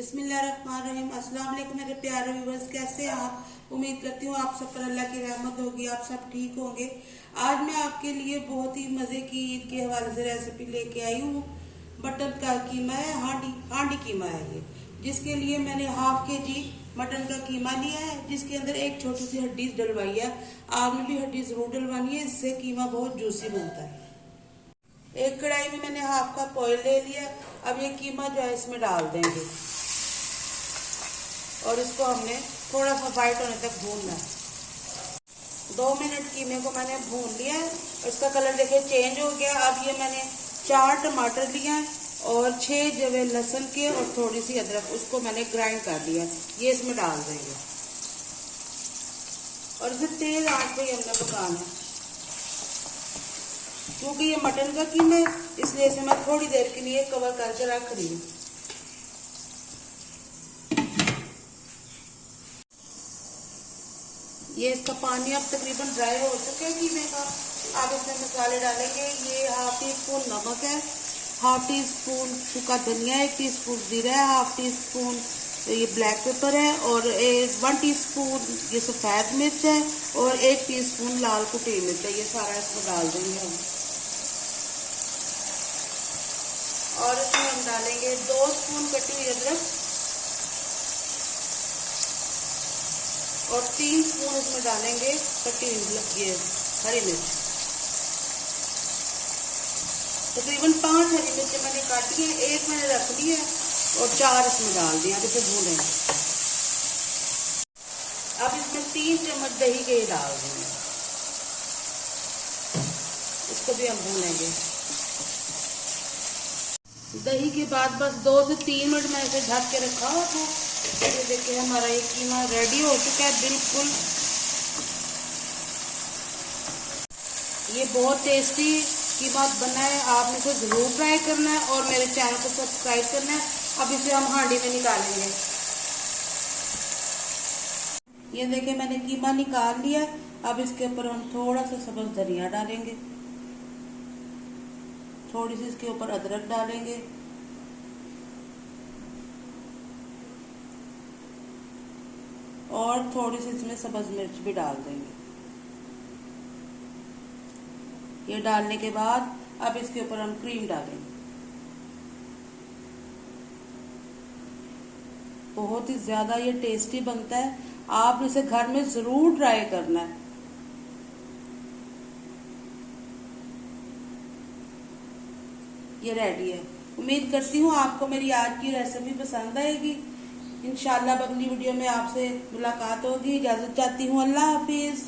बिस्मिल्लाहिर्रहमानिर्रहीम। अस्सलाम वालेकुम मेरे प्यारे व्यूअर्स, कैसे हैं आप? उम्मीद करती हूँ आप सब पर अल्लाह की रहमत होगी, आप सब ठीक होंगे। आज मैं आपके लिए बहुत ही मज़े की ईद के हवाले से रेसिपी लेके आई हूँ। मटन का कीमा है, हांडी कीमा है ये, जिसके लिए मैंने हाफ के जी मटन का कीमा लिया है, जिसके अंदर एक छोटी सी हड्डी डलवाई है। आपने भी हड्डी जरूर डलवानी है, इससे कीमा बहुत जूसी बनता है। एक कढ़ाई में मैंने हाफ कप ऑयल ले लिया। अब ये कीमा जो है इसमें डाल देंगे और इसको हमने थोड़ा सा वाइट होने तक भूनना है। 2 मिनट कीमे को मैंने भून लिया है, इसका कलर देखिए चेंज हो गया। अब ये मैंने 4 टमाटर लिए हैं और 6 जवे लहसुन के और थोड़ी सी अदरक, उसको मैंने ग्राइंड कर लिया। ये इसमें डाल देंगे और इसे तेज आंच पे हमने पकाना है। क्योंकि ये मटन का कीमा है, इसलिए इसे मैं थोड़ी देर के लिए कवर करके रख रही हूँ। ये इसका पानी अब तकरीबन ड्राई हो चुका है कीमे का। अब इसमें मसाले डालेंगे। ये हाफ टी स्पून नमक है, हाफ टी स्पून सूखा धनिया, 1 टीस्पून जीरा है, हाफ टी स्पून ये ब्लैक पेपर है और 1 टीस्पून ये सफ़ेद मिर्च है और 1 टीस्पून लाल कुटी मिर्च है। ये सारा इसमें डाल देंगे हम। और इसमें हम डालेंगे 2 स्पून कटी हुई अदरक और 3 स्पून इसमें डालेंगे कटी हुई ये हरी मिर्च। तकरीबन 5 हरी मिर्च मैंने काटी है, 1 मैंने रख ली है और 4 इसमें डाल दिया। इसे भूनेंगे। अब इसमें 3 चम्मच दही के डाल देंगे, इसको भी हम भूनेंगे। दही के बाद बस 2 से 3 मिनट मैं इसे ढक के रखा हुआ था। ये देखिए हमारा ये कीमा रेडी हो चुका है बिल्कुल। ये बहुत टेस्टी कीमा बना है, आपने इसे जरूर ट्राई करना है और मेरे चैनल को सब्सक्राइब करना है। अब इसे हम हांडी में निकालेंगे। ये देखिए मैंने कीमा निकाल लिया। अब इसके ऊपर हम थोड़ा सा सब्ज धनिया डालेंगे, थोड़ी सी इसके ऊपर अदरक डालेंगे और थोड़ी सी इसमें सब्ज मिर्च भी डाल देंगे। ये डालने के बाद अब इसके ऊपर हम क्रीम डालेंगे। बहुत ही ज्यादा ये टेस्टी बनता है, आप इसे घर में जरूर ट्राई करना है। ये रेडी है। उम्मीद करती हूँ आपको मेरी आज की रेसिपी पसंद आएगी। इंशाल्लाह अगली वीडियो में आपसे मुलाकात होगी। इजाजत चाहती हूँ। अल्लाह हाफिज।